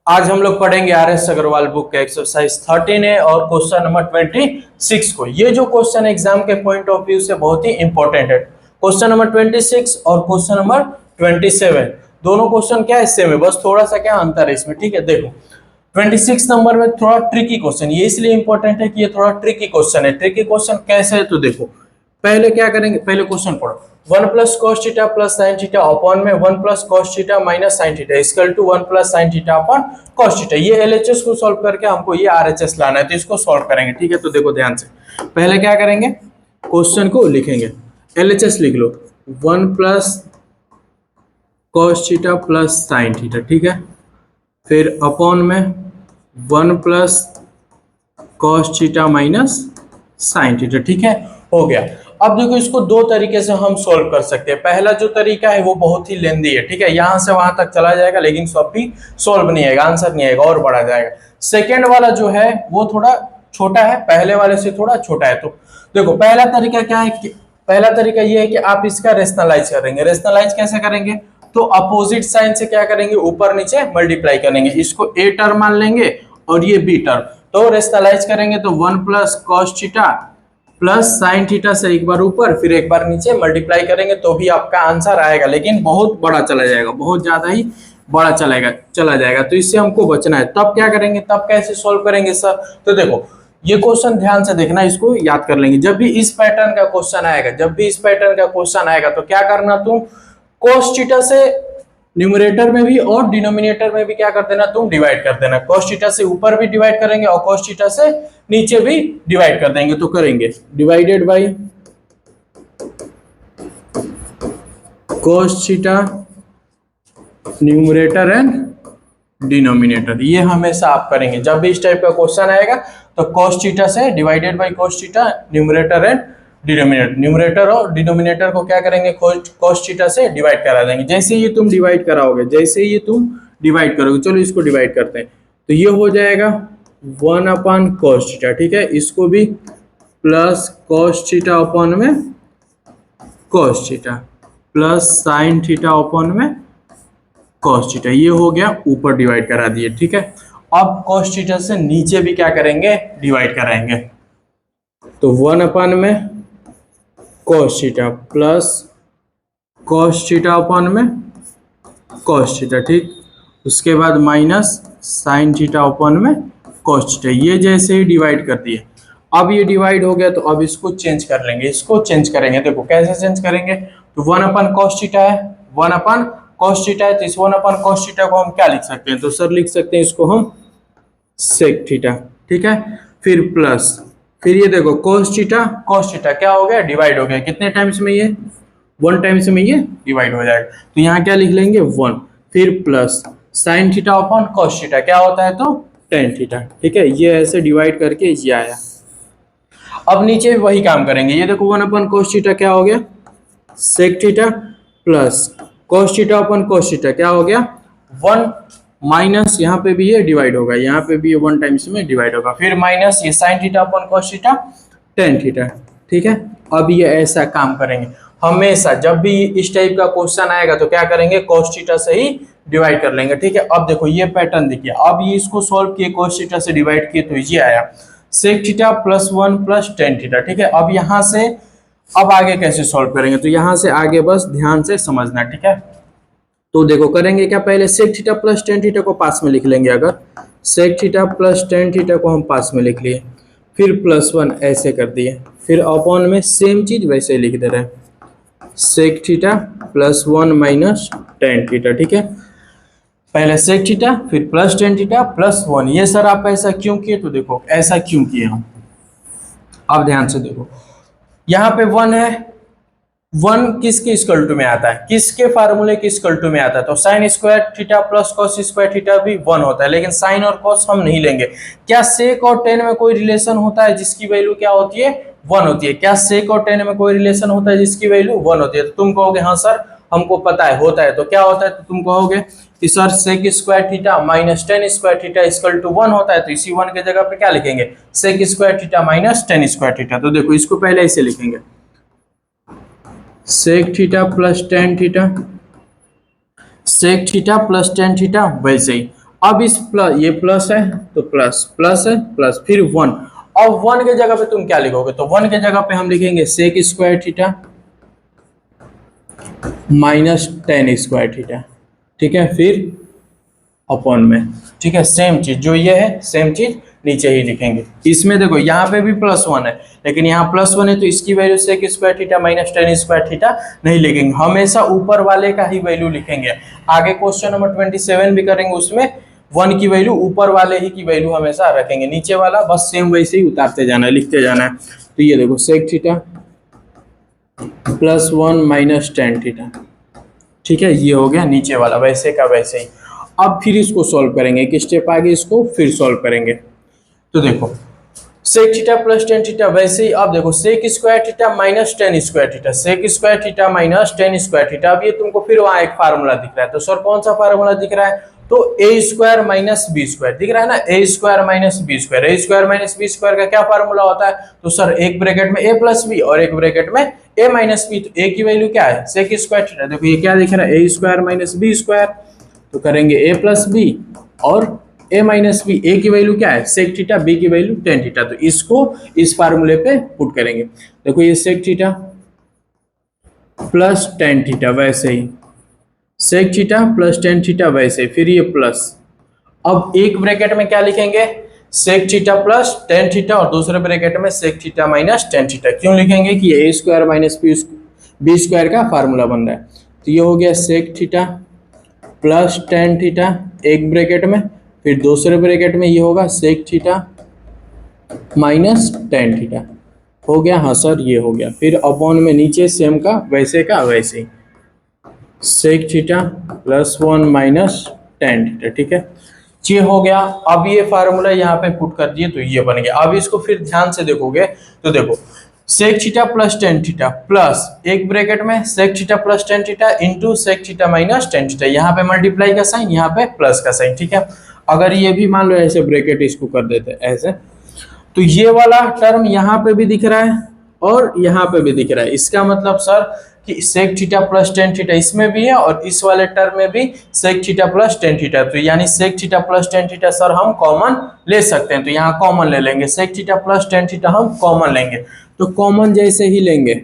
आज हम लोग पढ़ेंगे आर.एस. अग्रवाल बुक का एक्सरसाइज 13 है और क्वेश्चन नंबर 26 को। ये जो क्वेश्चन एग्जाम के पॉइंट ऑफ व्यू से बहुत ही इंपॉर्टेंट है। क्वेश्चन नंबर 26 और क्वेश्चन नंबर 27 दोनों क्वेश्चन क्या है, सेम है, बस थोड़ा सा क्या अंतर है इसमें। ठीक है, देखो 26 नंबर में थोड़ा ट्रिकी क्वेश्चन, ये इसलिए इंपॉर्टेंट है कि ये थोड़ा ट्रिकी क्वेश्चन है। ट्रिकी क्वेश्चन कैसे है तो देखो, पहले क्या करेंगे, पहले क्वेश्चन पढ़ो। 1 plus cos theta plus sine theta upon में 1 plus cos theta minus sine theta equal to 1 plus sine theta upon cos theta. ये एलएचएस को सॉल्व करके हमको ये आरएचएस लाना है, तो इसको सॉल्व करेंगे। ठीक है, तो देखो ध्यान से, पहले क्या करेंगे, क्वेश्चन को लिखेंगे, एलएचएस लिख लो 1 plus cos theta plus sine theta. ठीक है, फिर अपॉन में 1 plus cos theta minus sine theta. ठीक है, हो गया। अब देखो इसको दो तरीके से हम सॉल्व कर सकते हैं। पहला जो तरीका है वो बहुत ही लेंदी है, ठीक है, यहां से वहां तक चला जाएगा लेकिन सब भी सॉल्व नहीं आएगा, आंसर नहीं आएगा और बढ़ा जाएगा। सेकेंड वाला जो है वो थोड़ा छोटा है, पहले वाले से थोड़ा छोटा है। तो देखो पहला तरीका क्या है कि पहला तरीका ये है कि आप इसका रेशनलाइज करेंगे। रेशनलाइज कैसे करेंगे, तो अपोजिट साइन से क्या करेंगे, ऊपर नीचे मल्टीप्लाई करेंगे। इसको ए टर्म मान लेंगे और ये बी टर्म, तो रेशनलाइज करेंगे तो 1 plus cos theta plus sine theta से एक बार ऊपर फिर एक बार नीचे मल्टीप्लाई करेंगे तो भी आपका आंसर आएगा, लेकिन बहुत बड़ा चला जाएगा, बहुत ज्यादा ही बड़ा चला जाएगा। तो इससे हमको बचना है। तब क्या करेंगे, तब कैसे सॉल्व करेंगे सर, तो देखो ये क्वेश्चन ध्यान से देखना, इसको याद कर लेंगे। जब भी इस पैटर्न का क्वेश्चन आएगा, तो क्या करना, तुम cos थीटा से न्यूमरेटर में भी और डिनोमिनेटर में भी क्या कर देना, तुम डिवाइड कर देना। cos थीटा से ऊपर भी डिवाइड करेंगे और cos थीटा से नीचे भी डिवाइड कर देंगे। तो करेंगे divided by cos theta numerator and denominator, ये हमेशा आप करेंगे जब भी इस टाइप का क्वेश्चन आएगा। तो cos थीटा से divided by cos theta numerator and denominator, numerator और डिनोमिनेटर को क्या करेंगे, cos थीटा से डिवाइड करा देंगे। जैसे ही तुम डिवाइड कराओगे, चलो इसको डिवाइड करते हैं, तो ये हो जाएगा 1 अपॉन cos थीटा। ठीक है, इसको भी प्लस cos थीटा अपॉन में cos theta plus sine theta upon में cos थीटा, ये हो गया, ऊपर डिवाइड करा दिए। ठीक है, अब cos थीटा से नीचे भी क्या करेंगे, डिवाइड कराएंगे। तो 1 अपॉन में cos theta plus cos theta upon में cos थीटा। ठीक, उसके बाद माइनस साइन थीटा अपॉन में cos थीटा, ये जैसे ही डिवाइड कर दिए। अब ये डिवाइड हो गया तो अब इसको चेंज कर लेंगे, इसको चेंज करेंगे। देखो कैसे चेंज करेंगे, तो 1 अपॉन cos थीटा है, 1 अपॉन cos थीटा है, तो इस 1 अपॉन cos थीटा को हम क्या लिख सकते हैं, तो सर लिख सकते हैं इसको हम sec थीटा। ठीक है, फिर प्लस, फिर ये देखो cos थीटा क्या हो गया, डिवाइड हो गया। कितने टाइम्स में, ये 1 टाइम्स में ये डिवाइड हो जाएगा, तो यहाँ क्या लिख लेंगे 1, फिर plus sine theta upon cos theta क्या होता है, तो tan थीटा। ठीक है, ये ऐसे डिवाइड करके ये आया। अब नीचे भी वही काम करेंगे, ये देखो 1 अपॉन cos थीटा क्या हो गया, sec theta plus cos theta upon cos theta क्या हो गया 1, माइनस यहाँ पे भी ये डिवाइड होगा, यहाँ पे भी ये 1 टाइम्स में डिवाइड होगा, फिर माइनस ये sign theta upon cos theta tan theta. ठीक है, अब ये ऐसा काम करेंगे हमेशा, जब भी इस टाइप का क्वेश्चन आएगा तो क्या करेंगे, cos थीटा से ही डिवाइड कर लेंगे। ठीक है, अब देखो ये पैटर्न देखिए, अब ये इसको सॉल्व किए, cos थीटा से डिवाइड किए तो ये आया sec theta plus 1 plus tan theta. ठीक है, अब यहाँ से अब आगे कैसे सॉल्व करेंगे, तो यहाँ से आगे बस ध्यान से समझना। ठीक है, तो देखो करेंगे क्या, पहले sec theta plus tan theta को पास में लिख लेंगे। अगर sec theta plus tan theta को हम पास में लिख लिए, फिर प्लस 1 ऐसे कर दिए, फिर अपॉन में सेम चीज वैसे लिख दे रहे हैं, sec theta plus 1 minus tan theta. ठीक है, पहले sec थीटा फिर प्लस tan थीटा प्लस 1। ये सर आप ऐसा क्यों किए, तो देखो ऐसा क्यों किए हम, अब ध्यान से देखो, यहाँ पे 1 है, 1 किसके इक्वल टू में आता है, किसके फार्मूले के इक्वल टू में आता है, तो sine square theta plus cos square theta भी 1 होता है, लेकिन साइन और cos हम नहीं लेंगे। क्या sec और tan में कोई रिलेशन होता है जिसकी वैल्यू क्या होती है, 1 होती है? क्या sec और tan में कोई रिलेशन होता है जिसकी वैल्यू 1 होती है? तो तुम कहोगे हाँ सर हमको पता है होता है, तो क्या होता है, तो तुम कहोगे कि sir sec square theta minus tan square theta equal to 1 होता है, तो इसी 1 के जगह पे क्या लिखेंगे, sec square theta minus tan square theta. तो देखो इसको पहले ऐसे लिखेंगे, sec theta plus tan theta, sec theta plus tan theta, वैसे ही अब इस प्लस, ये प्लस है तो प्लस, प्लस है प्लस, फिर 1। अब 1 के जगह पे तुम क्या लिखोगे, तो 1 के जगह पे हम लिखेंगे sec square theta minus tan square theta, ठीक है, फिर अपॉन में, ठीक है, सेम चीज जो ये है सेम चीज नीचे ही लिखेंगे। इसमें देखो यहाँ पे भी +1 है, लेकिन यहाँ +1 है तो इसकी value sec square theta minus tan square theta नहीं लिखेंगे, हमेशा ऊपर वाले का ही वैल्यू लिखेंगे। आगे क्वेश्चन नंबर 27 भी करेंगे, उसमें 1 की वैल्यू ऊपर वाले ही की वैल्यू हमेशा रखेंगे, नीचे वाला बस सेम वैसे ही उतारते जाना है, लिखते जाना है। तो ये देखो sec theta +1 minus tan theta, ठीक है, ये हो गया नीचे वाला वैसे का वैसे ही। अब फिर इसको सॉल्व करेंगे, एक स्टेप आगे इसको फिर सॉल्व करेंगे। तो देखो sec theta plus tan theta वैसे ही, अब देखो sec square theta minus tan square theta, sec square theta minus tan square theta. अब ये तुमको फिर वहां एक फार्मूला दिख रहा है, तो सर कौन सा फार्मूला दिख रहा है, तो ए स्क्वायर माइनस बी स्क्वायर दिख रहा है ना, ए स्क्वायर माइनस बी स्क्वायर। ए स्क्वायर माइनस बी स्क्वायर का क्या फार्मूला होता है, तो सर एक ब्रैकेट में ए प्लस बी और एक ब्रैकेट में ए माइनस बी, तो ए की वैल्यू क्या है सेक स्क्वायर थीटा, देखो ये क्या दिख रहा है ए स्क्वायर माइनस बी स्क्वायर, तो करेंगे ए प्लस बी और ए माइनस बी, ए की वैल्यू क्या है सेक थीटा, बी की वैल्यू टेन थीटा, तो इसको इस फार्मूले पे पुट करेंगे। देखो ये sec theta plus tan theta वैसे ही, sec theta plus tan theta वैसे, फिर ये प्लस। अब एक ब्रैकेट में क्या लिखेंगे sec theta plus tan theta और दूसरे ब्रैकेट में sec theta minus tan theta. क्यों लिखेंगे कि A square minus B square का फार्मूला बन रहा है। तो ये हो गया sec theta plus tan theta एक ब्रैकेट में, फिर दूसरे ब्रैकेट में ये होगा sec theta minus tan theta, हो गया, हाँ सर ये हो गया। फिर अपॉन में नीचे सेम का वैसे ही sec theta +1 minus tan theta, ठीक है, ये हो गया। अब ये फार्मूला यहाँ पे पुट कर दिए तो ये बन गया। अब इसको फिर ध्यान से देखोगे तो देखो sec theta plus tan theta plus एक ब्रैकेट में sec theta plus tan theta into sec theta minus tan theta, यहाँ पे मल्टीप्लाई का साइन, यहाँ पे प्लस का साइन, ठीक है। अगर ये भी मान लो ऐसे ब्रैकेट इसको कर देते ऐसे, तो ये वाला टर्म यहाँ पे भी दिख रहा है और यहाँ पे भी दिख रहा है, इसका मतलब सर कि sec theta plus tan theta इसमें भी है और इस वाले टर्म में भी sec theta plus tan theta, तो यानी sec theta plus tan theta sir हम कॉमन ले सकते हैं, तो यहाँ कॉमन ले लेंगे, sec theta plus tan theta हम कॉमन लेंगे, तो कॉमन जैसे ही लेंगे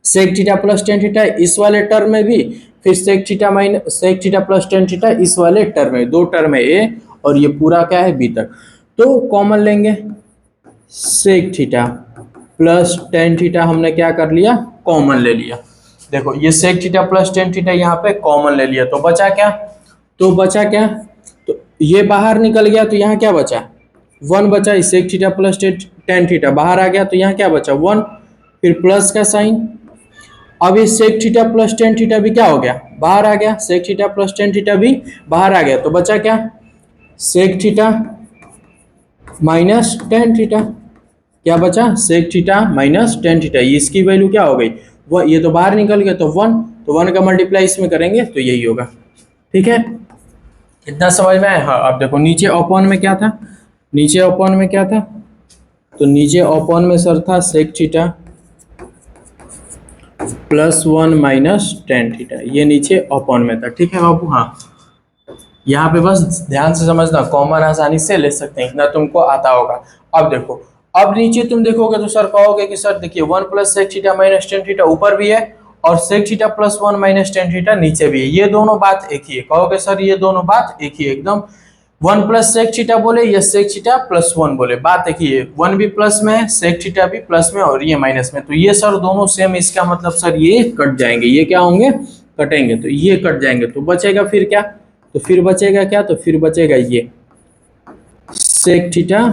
sec theta plus tan theta इस वाले टर्म में भी, फिर sec theta minus sec theta plus tan theta इस वाले टर्म में, दो टर्म है ए और ये पूरा क्या है बी तक, तो कॉमन लेंगे sec theta plus tan theta हमने क्या कर लिया कॉमन ले लिया। देखो ये sec theta plus tan theta यहाँ पे कॉमन ले लिया, तो बचा क्या, तो ये बाहर निकल गया, तो यहाँ क्या बचा 1 बचा, sec theta plus tan theta बाहर आ गया, तो यहाँ क्या बचा 1, फिर प्लस का साइन। अब ये sec theta plus tan theta भी क्या हो गया बाहर आ गया, sec theta plus tan theta भी बाहर आ गया, तो बचा क्या sec theta minus tan theta, क्या बचा sec theta minus tan theta, इसकी वैल्यू क्या हो गई वो, ये तो बाहर निकल गया तो 1, तो 1 का मल्टीप्लाई इसमें करेंगे तो यही होगा, ठीक है, इतना समझ में आया। हाँ अब देखो नीचे अपॉन में क्या था, नीचे अपॉन में क्या था, तो नीचे अपॉन में सर था sec theta +1 minus tan theta, ये नीचे अपॉन में था, ठीक है बाबू। हाँ यहाँ पे बस ध्यान से समझना, कॉमन आसानी से ले सकते हैं, इतना तुमको आता होगा। अब देखो अब नीचे तुम देखोगे तो सर कहोगे कि सर देखिए 1 plus sec theta minus tan theta ऊपर भी है और sec theta +1 minus tan theta नीचे भी है, ये दोनों बात एक ही है, कहोगे सर ये दोनों बात एक ही है एकदम, 1 प्लस सेक थीटा बोले या सेक थीटा +1 बोले बात एक ही है, 1 भी प्लस में है सेक थीटा भी प्लस में और ये माइनस में, तो ये सर दोनों सेम, इसका मतलब सर ये कट जाएंगे, ये क्या होंगे कटेंगे, तो ये कट जाएंगे, तो बचेगा फिर क्या, तो फिर बचेगा क्या, तो फिर बचेगा ये sec theta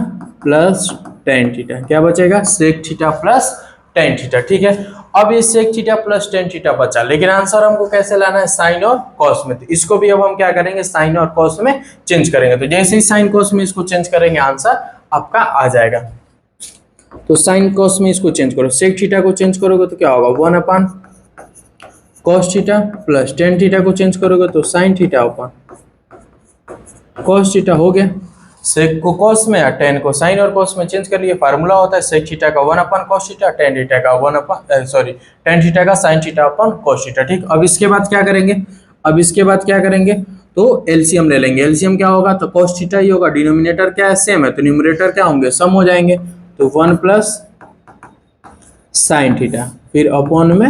plus tan theta, क्या बचेगा sec theta plus tan theta, ठीक है। अब ये sec theta plus tan theta बचा, लेकिन आंसर हमको कैसे लाना है साइन और कॉस में, तो इसको भी अब हम क्या करेंगे साइन और कॉस में चेंज करेंगे, तो जैसे ही साइन कॉस में इसको चेंज करेंगे आंसर आपका आ जाएगा। तो साइन कॉस में इसको चेंज करो, सेक थीटा को चेंज करोगे तो क्या होगा 1 अपान cos theta plus tan theta को चेंज करोगे तो sine theta upon cos theta हो गया, सेक को कॉस में या टेन को साइन और कॉस में चेंज कर लिए, फार्मूला होता है सेक थीटा का 1 अपान कॉस थीटा, टेन थीटा का टेन थीटा का sine theta upon cos theta, ठीक। अब इसके बाद क्या करेंगे, तो एलसीएम ले लेंगे। एलसीएम क्या होगा, तो cos थीटा ही होगा, डिनोमिनेटर क्या है सेम है, तो न्यूमरेटर क्या होंगे, सम हो जाएंगे। तो 1 प्लस साइन थीटा फिर अपॉन में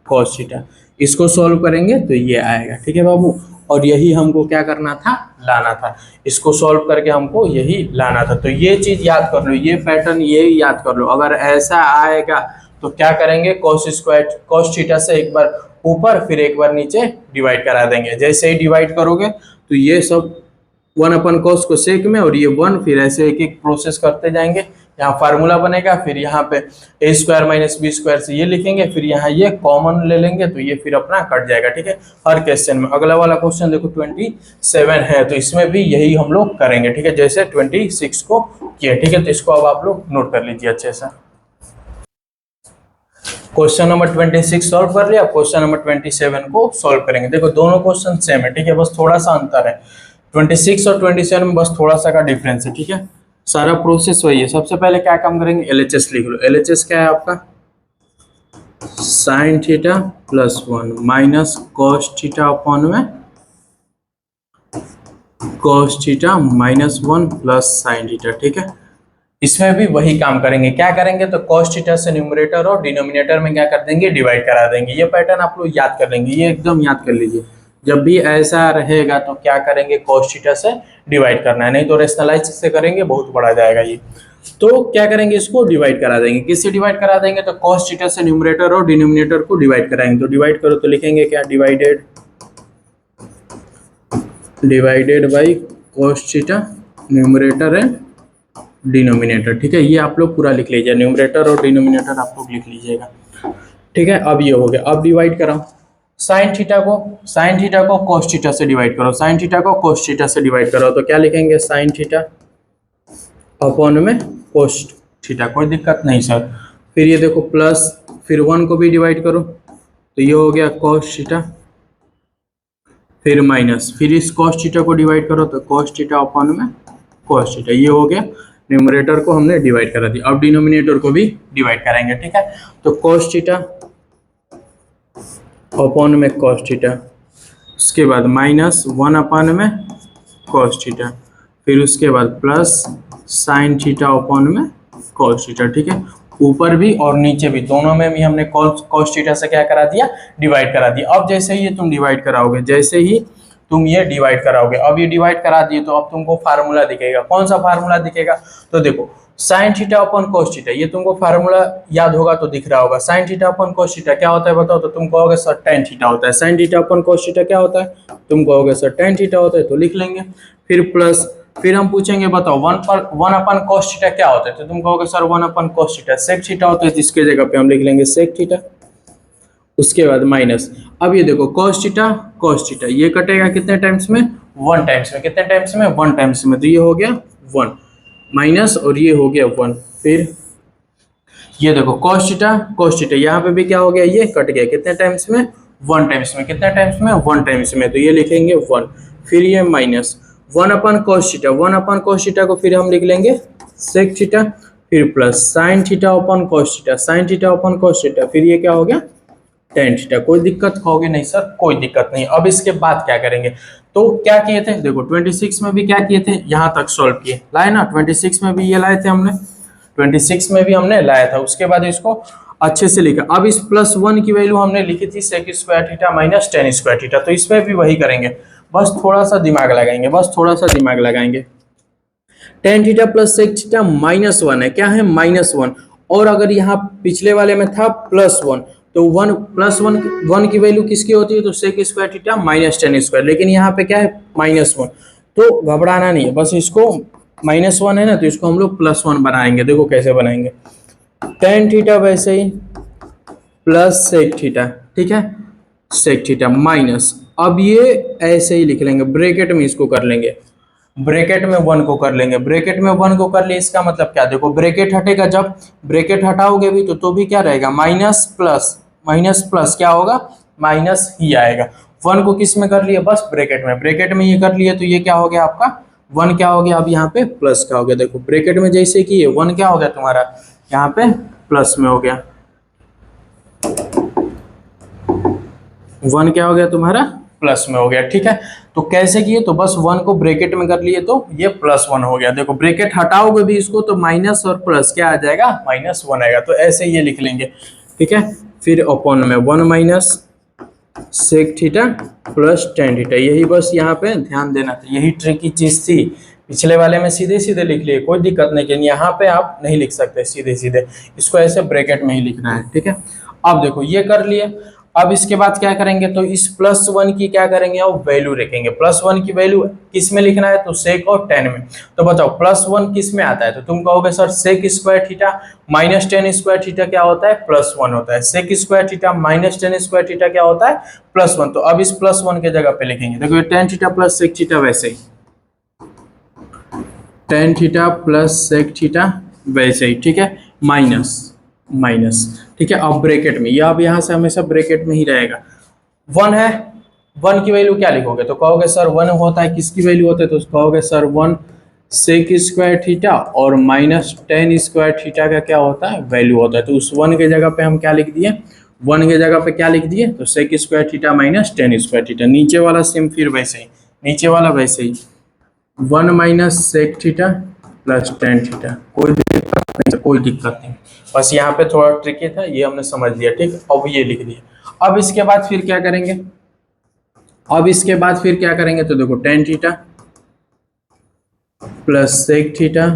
cos थीटा, इसको सॉल्व करेंगे तो ये आएगा। ठीक है बाबू, और यही हमको क्या करना था, लाना था। इसको सॉल्व करके हमको यही लाना था। तो ये चीज याद कर लो, ये पैटर्न ये याद कर लो। अगर ऐसा आएगा तो क्या करेंगे, cos थीटा से एक बार ऊपर फिर एक बार नीचे डिवाइड करा देंगे। जैसे ही डिवाइड करोगे तो ये सब 1/cos को सेक में और ये 1, फिर ऐसे एक एक प्रोसेस करते जाएंगे। यहाँ फार्मूला बनेगा, फिर यहाँ पे a² - b² से ये लिखेंगे, फिर यहाँ ये कॉमन ले लेंगे तो ये फिर अपना कट जाएगा। ठीक है, हर क्वेश्चन में। अगला वाला क्वेश्चन देखो 27 है, तो इसमें भी यही हम लोग करेंगे। ठीक है, जैसे 26 को किए। ठीक है, तो इसको अब आप लोग नोट कर लीजिए अच्छे से। क्वेश्चन नंबर 26 सॉल्व कर लिया, क्वेश्चन नंबर 27 को सॉल्व करेंगे। देखो दोनों क्वेश्चन सेम है। ठीक है, बस थोड़ा सा अंतर है, 26 और 27 में बस थोड़ा सा का डिफरेंस है। ठीक है, सारा प्रोसेस वही है। सबसे पहले क्या काम करेंगे, एलएचएस लिख लो। एलएचएस क्या है आपका, sine theta plus 1 minus cos theta upon में cos theta minus 1 plus sine theta. ठीक है, इसमें भी वही काम करेंगे। क्या करेंगे, तो cos थीटा से न्यूमरेटर और डिनोमिनेटर में क्या कर देंगे, डिवाइड करा देंगे। ये पैटर्न आप लोग याद कर लेंगे, ये एकदम याद कर लीजिए। जब भी ऐसा रहेगा तो क्या करेंगे, cos थीटा से डिवाइड करना है, नहीं तो रेशनलाइज से करेंगे बहुत बड़ा जाएगा ये। तो क्या करेंगे, इसको डिवाइड करा देंगे। किससे डिवाइड करा देंगे, तो cos थीटा से न्यूमरेटर और डिनोमिनेटर को डिवाइड कराएंगे। तो डिवाइड करो तो लिखेंगे क्या, divided by cos theta numerator and denominator. ठीक है, ये आप लोग पूरा लिख लीजिए, न्यूमरेटर और डिनोमिनेटर आप लोग लिख लीजिएगा। ठीक है, अब ये हो गया। अब डिवाइड कराओ साइन थीटा को cos थीटा से डिवाइड करो, साइन थीटा को cos थीटा से डिवाइड करो। तो क्या लिखेंगे, साइन थीटा अपॉन में cos थीटा, कोई दिक्कत नहीं सर। फिर ये देखो प्लस, फिर 1 को भी डिवाइड करो तो ये हो गया cos थीटा, फिर माइनस, फिर इस cos थीटा को डिवाइड करो तो cos थीटा अपॉन में cos थीटा, ये हो गया। न्यूमरेटर को हमने डिवाइड करा दिया, अब डिनोमिनेटर को भी डिवाइड कराएंगे। ठीक है, तो cos थीटा अपॉन में cos थीटा, उसके बाद माइनस 1 अपॉन में cos थीटा, फिर उसके बाद प्लस साइन थीटा अपॉन में cos थीटा। ठीक है, ऊपर भी और नीचे भी दोनों में भी हमने cos थीटा से क्या करा दिया, डिवाइड करा दिया। अब जैसे ही ये तुम डिवाइड कराओगे, जैसे ही तुम ये डिवाइड कराओगे, अब ये डिवाइड करा दिए तो अब तुमको फार्मूला दिखेगा। कौन सा फार्मूला दिखेगा, तो देखो sign theta upon cos theta, ये तुमको फार्मूला याद होगा तो दिख रहा होगा। Sign theta upon cos theta क्या होता है बताओ, तो तुम कहोगे सर tan थीटा होता है। Sign theta upon cos theta क्या होता है, तुम कहोगे सर tan थीटा होता है, तो लिख लेंगे। फिर प्लस, फिर हम पूछेंगे बताओ 1 अपॉन cos थीटा क्या होता है, तो तुम कहोगे sir 1 upon cos theta sec theta होता है, तो इसके जगह पे हम लिख लेंगे sec थीटा। उसके बाद माइनस, अब ये देखो cos थीटा ये कटेगा कितने टाइम्स में, 1 टाइम्स में। कितने टाइम्स में, 1 टाइम्स में, तो ये हो गया 1 माइनस और ये हो गया 1। फिर ये देखो cos थीटा यहाँ पे भी क्या हो गया, ये कट गया कितने टाइम्स में, 1 टाइम्स में। कितने टाइम्स में, 1 टाइम्स में, तो ये लिखेंगे 1। फिर ये माइनस 1 अपॉन cos थीटा को फिर हम लिख लेंगे sec थीटा, फिर plus sine theta upon cos theta, फिर ये क्या हो गया tan थीटा। कोई दिक्कत कहोगे नहीं सर, कोई दिक्कत नहीं। अब इसके बाद क्या करेंगे, तो क्या किए थे, देखो 26 में भी क्या किए थे, यहाँ तक सॉल्व किए, लाए ना। 26 में भी ये लाए थे हमने, 26 में भी हमने लाया था। उसके बाद इसको अच्छे से लिखा। अब इस +1 की वैल्यू हमने लिखी थी sec square theta minus tan square theta, तो इसमें भी वही करेंगे, बस थोड़ा सा दिमाग लगाएंगे। tan theta plus sec theta -1 है, क्या है, -1। और अगर यहाँ पिछले वाले में था +1, तो 1 + 1 की वैल्यू किसकी होती है, तो sec square theta minus tan square. लेकिन यहाँ पे क्या है, -1, तो घबराना नहीं है, बस इसको -1 है ना, तो इसको हम लोग +1 बनाएंगे। देखो कैसे बनाएंगे, tan थीटा वैसे ही प्लस sec थीटा, ठीक है, sec थीटा माइनस, अब ये ऐसे ही लिख लेंगे, ब्रैकेट में इसको कर लेंगे, ब्रैकेट में 1 को कर लेंगे। ब्रैकेट में 1 को कर लिए, इसका मतलब क्या, देखो ब्रैकेट हटेगा, जब ब्रैकेट हटाओगे भी तो भी क्या रहेगा, माइनस प्लस क्या होगा, माइनस ही आएगा। 1 को किस में कर लिए, बस ब्रैकेट में ये कर लिए, तो ये क्या हो गया आपका 1 क्या हो गया, अब यहाँ पे प्लस क्या हो गया, देखो ब्रैकेट में जैसे कि ये 1 क्या हो गया तुम्हारा, यहाँ पे प्लस में हो गया, 1 क्या हो गया तुम्हारा प्लस में हो गया। ठीक है, तो कैसे किए, तो बस 1 को ब्रैकेट में कर लिए तो ये +1 हो गया। देखो ब्रैकेट हटाओगे भी इसको तो माइनस और प्लस क्या आ जाएगा, -1 आएगा। तो ऐसे ये लिख लेंगे। ठीक है, फिर अपॉन में 1 minus sec theta plus tan theta. यही बस यहाँ पे ध्यान देना था, यही ट्रिकी चीज थी। पिछले वाले में सीधे सीधे लिख लिए, कोई दिक्कत नहीं, लेकिन यहाँ पे आप नहीं लिख सकते सीधे सीधे, इसको ऐसे ब्रैकेट में ही लिखना है। ठीक है, अब देखो ये कर लिए। अब इसके बाद क्या करेंगे, तो इस +1 की क्या करेंगे, अब वैल्यू रखेंगे। +1 की वैल्यू किस में लिखना है, तो सेक और टेन में। तो बताओ +1 किस में आता है, तो तुम कहोगे sir sec square theta minus tan square theta क्या होता है, +1 होता है। Sec square theta minus tan square theta क्या होता है, +1। तो अब इस +1 के जगह पे लिखेंगे, देखो ये tan theta plus sec theta वैसे ही, tan theta plus sec theta वैसे ही। ठीक है, माइनस माइनस। ठीक है, अब ब्रैकेट में, ये अब यहाँ से हमेशा ब्रैकेट में ही रहेगा। 1 है, 1 की वैल्यू क्या लिखोगे, तो कहोगे सर 1 होता है, किसकी वैल्यू होता है, तो कहोगे सर 1 सेक स्क्वायर थीटा और -10 स्क्वायर थीटा का क्या होता है, वैल्यू होता है। तो उस 1 के जगह पे हम क्या लिख दिए, 1 के जगह पे क्या लिख दिए, तो sec square theta -10 square theta. नीचे वाला सेम फिर वैसे ही, नीचे वाला वैसे ही 1 minus sec theta plus tan theta. कोई दिक्कत नहीं, बस यहाँ पे थोड़ा ट्रिकी था, ये हमने समझ लिया। ठीक, अब ये लिख दिया। अब इसके बाद फिर क्या करेंगे, तो देखो tan theta plus sec theta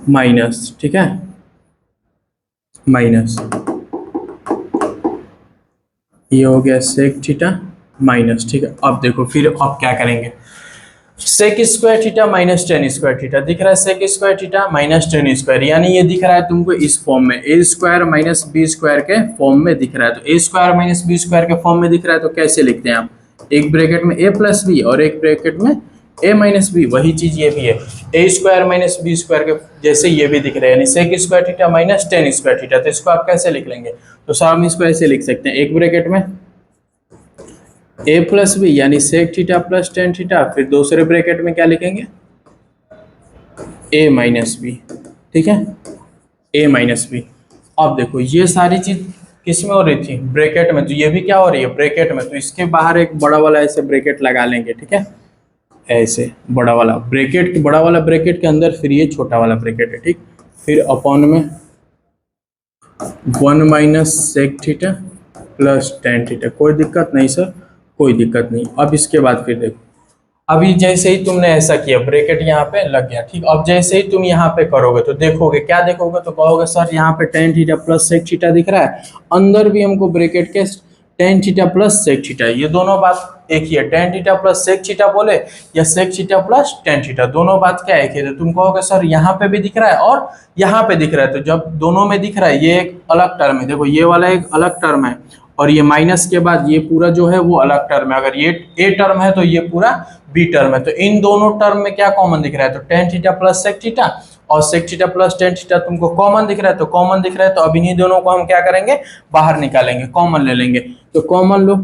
minus, ठीक है, माइनस, ये हो गया सेक थीटा माइनस। ठीक है, अब देखो फिर अब क्या करेंगे, sec square theta -10 square theta दिख रहा है, सेक स्क्वायर थीटा -10 स्क्वायर, यानी ये दिख रहा है तुमको इस फॉर्म में, a square minus B square के फॉर्म में दिख रहा है। तो a square minus B square के फॉर्म में दिख रहा है, तो कैसे लिखते हैं आप, एक ब्रैकेट में a प्लस बी और एक ब्रैकेट में a माइनस बी, वही चीज ये भी है, a square minus B square के जैसे ये भी दिख रहा है, यानी sec square theta -10 square theta. तो इसको आप कैसे लिख लेंगे, तो सर हम इसको ऐसे लिख सकते हैं, एक ब्रैकेट में a प्लस बी यानी sec theta plus tan theta, फिर दूसरे ब्रैकेट में क्या लिखेंगे, a माइनस बी। ठीक है, a माइनस बी। अब देखो ये सारी चीज किस में हो रही थी, ब्रैकेट में, तो ये भी क्या हो रही है, ब्रैकेट में। तो इसके बाहर एक बड़ा वाला ऐसे ब्रैकेट लगा लेंगे। ठीक है, ऐसे बड़ा वाला ब्रैकेट के अंदर फिर ये छोटा वाला ब्रैकेट है। ठीक, फिर अपॉन में 1 minus sec theta plus tan theta. कोई दिक्कत नहीं सर, कोई दिक्कत नहीं। अब इसके बाद फिर देखो, अभी जैसे ही तुमने ऐसा किया, ब्रैकेट यहाँ पे लग गया। ठीक, अब जैसे ही तुम यहाँ पे करोगे तो देखोगे, क्या देखोगे, तो कहोगे सर यहाँ पे tan theta plus sec theta दिख रहा है, अंदर भी हमको ब्रैकेट के tan theta plus sec theta, ये दोनों बात एक ही है। Tan theta plus sec theta बोले या sec theta plus tan theta, दोनों बात क्या एक ही है। तो तुम कहोगे सर यहाँ पे भी दिख रहा है और यहाँ पे दिख रहा है, तो जब दोनों में दिख रहा है, ये एक अलग टर्म है, देखो ये वाला एक अलग टर्म है और ये माइनस के बाद ये पूरा जो है वो अलग टर्म है। अगर ये ए टर्म है तो ये पूरा बी टर्म है। तो इन दोनों टर्म में क्या कॉमन दिख रहा है, तो tan theta plus sec theta और sec theta plus tan theta तुमको कॉमन दिख रहा है। तो कॉमन दिख रहा है, तो अब इन्हीं दोनों को हम क्या करेंगे, बाहर निकालेंगे, कॉमन ले लेंगे। तो कॉमन लो,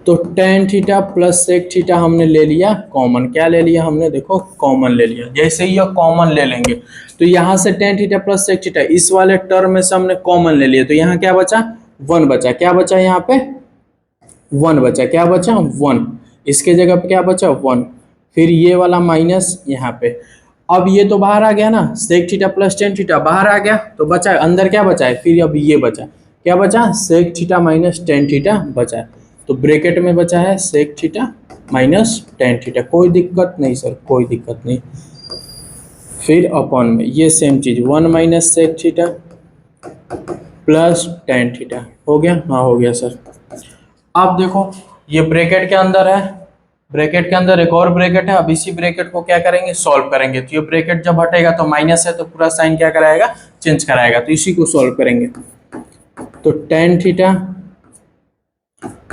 तो tan theta plus sec theta हमने ले लिया कॉमन। क्या ले लिया हमने, देखो कॉमन ले लिया। जैसे ही ये कॉमन ले लेंगे तो यहाँ से tan theta plus sec theta इस वाले टर्म में से हमने कॉमन ले लिया, तो यहाँ क्या बचा, 1 बचा। क्या बचा यहाँ पे, 1 बचा। क्या बचा, 1। इसके जगह पे क्या बचा, 1। फिर ये वाला माइनस यहाँ पे। अब ये तो बाहर आ गया ना, sec theta plus tan theta बाहर आ गया, तो बचा अंदर क्या बचा है, फिर अब ये बचा, क्या बचा, sec theta minus tan theta बचा है। तो ब्रैकेट में बचा है sec theta minus tan theta. कोई दिक्कत नहीं सर, कोई दिक्कत नहीं। फिर अपॉन में ये सेम चीज 1 minus sec theta plus tan theta. हो गया, हाँ हो गया सर। अब देखो ये ब्रैकेट के अंदर है, ब्रैकेट के अंदर एक और ब्रैकेट है। अब इसी ब्रैकेट को क्या करेंगे, सॉल्व करेंगे। तो ये ब्रैकेट जब हटेगा तो माइनस है, तो पूरा साइन क्या कराएगा, चेंज कराएगा। तो इसी को सॉल्व करेंगे। तो tan theta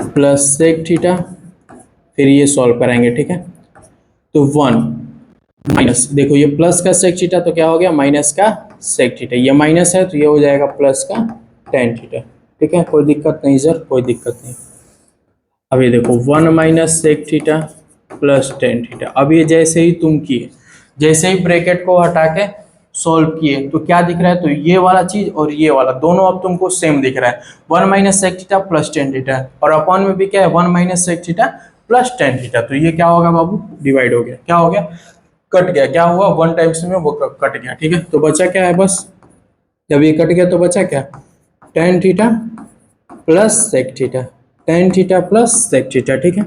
plus sec theta, फिर ये सॉल्व करेंगे। ठीक है, तो 1 माइनस, देखो ये प्लस का सेक थीटा तो क्या हो गया, माइनस का सेक थीटा। ये माइनस है तो ये हो जाएगा प्लस का टेन थीटा। ठीक है, कोई दिक्कत नहीं सर, कोई दिक्कत नहीं। अब ये देखो 1 minus sec theta plus tan theta. अब ये जैसे ही तुम किए, जैसे ही ब्रैकेट को हटा के सॉल्व किए तो क्या दिख रहा है, तो ये वाला चीज और ये वाला दोनों अब तुमको सेम दिख रहा है, 1 minus sec theta plus tan theta, और अपॉन में भी क्या है 1 minus sec theta plus tan theta. तो ये क्या होगा बाबू, डिवाइड हो गया, क्या हो गया, कट गया, क्या हुआ 1 टाइम्स में वो कट गया, ठीक है। तो बचा क्या है, बस जब ये कट गया तो बचा क्या, tan theta plus sec theta, tan theta plus sec theta, ठीक है,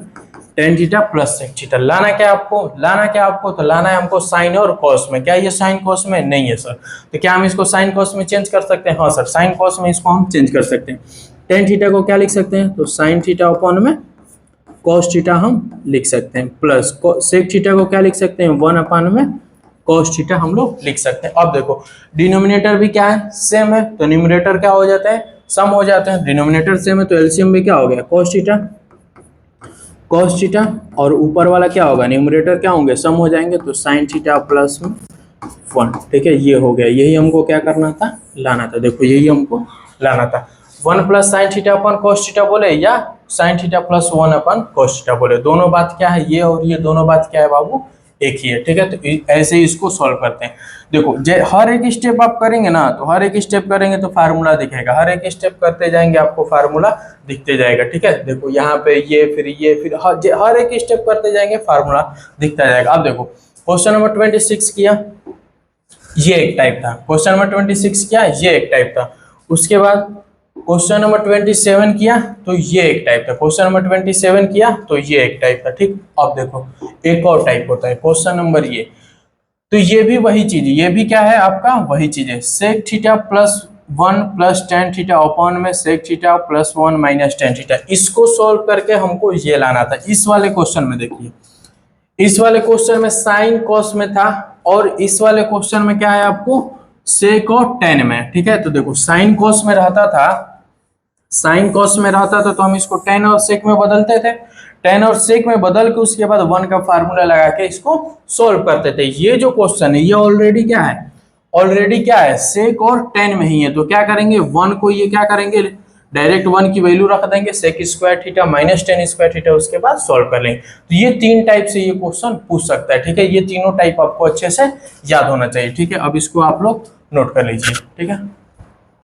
tan theta plus sec theta. लाना क्या आपको, लाना क्या आपको, तो लाना है हमको साइन और कॉस में। क्या ये साइन कॉस में नहीं है सर, तो क्या हम इसको साइन कॉस में चेंज कर सकते हैं, हाँ सर साइन कॉस में इसको हम चेंज कर सकते हैं। टेन थीटा को क्या लिख सकते हैं, तो साइन थीटा अपॉन में कॉस थीटा हम लिख सकते हैं, प्लस सेक थीटा को क्या लिख सकते हैं, 1 अपॉन में कॉस थीटा हम लोग लिख सकते हैं। अब देखो डिनोमिनेटर भी क्या है, सेम है, तो न्यूमरेटर क्या हो जाता है, सम हो जाते हैं। डिनोमिनेटर सेम है तो एलसीएम भी क्या हो गया, कॉस थीटा, कॉस थीटा, और ऊपर वाला क्या होगा, न्यूमरेटर क्या होंगे, सम हो जाएंगे, तो साइन थीटा प्लस 1, ठीक है, ये हो गया। यही हमको क्या करना था, लाना था, देखो यही हमको लाना था। 1 प्लस साइन थीटा अपन कॉस थीटा बोले, या साइन थीटा प्लस 1 अपन कॉस थीटा बोले, दोनों बात क्या है, ये और ये दोनों बात क्या है बाबू, एक ही है, ठीक है। तो ऐसे ही इसको सॉल्व करते हैं। देखो हर एक स्टेप आप करेंगे ना, तो हर एक स्टेप करेंगे तो फार्मूला दिखेगा, हर एक स्टेप करते जाएंगे आपको फार्मूला दिखते जाएगा, ठीक है। देखो यहाँ पे ये फिर हर एक स्टेप करते जाएंगे फार्मूला दिखता जाएगा। अब देखो क्वेश्चन नंबर 26 किया, ये एक टाइप था, क्वेश्चन नंबर 26 किया, ये एक टाइप था। उसके बाद क्वेश्चन नंबर 27 किया तो ये एक टाइप था, क्वेश्चन नंबर 27 किया तो ये एक टाइप था, ठीक। अब देखो एक और टाइप होता है क्वेश्चन नंबर ये, तो ये भी वही चीज, ये भी क्या है आपका वही चीज है, sec theta plus 1 plus tan theta upon में sec theta plus 1 minus tan theta. इसको सॉल्व करके हमको ये लाना था। इस वाले क्वेश्चन में देखिए, इस वाले क्वेश्चन में साइन कॉस में था, और इस वाले क्वेश्चन में क्या है आपको, सेक और टेन में, ठीक है। तो देखो साइन कॉस में रहता था, साइन कॉस में रहता था तो हम इसको टेन और सेक में बदलते थे, टेन और सेक में बदल के उसके बाद 1 का फार्मूला लगा के इसको सॉल्व करते थे। ये जो क्वेश्चन है ये ऑलरेडी क्या है, ऑलरेडी क्या है, सेक और टेन में ही है। तो क्या करेंगे, 1 को ये क्या करेंगे, डायरेक्ट 1 की वैल्यू रख देंगे, sec square theta minus tan square theta, उसके बाद सॉल्व कर लेंगे। तो ये 3 टाइप से ये क्वेश्चन पूछ सकता है, ठीक है। ये तीनों टाइप आपको अच्छे से याद होना चाहिए, ठीक है। अब इसको आप लोग नोट कर लीजिए, ठीक है।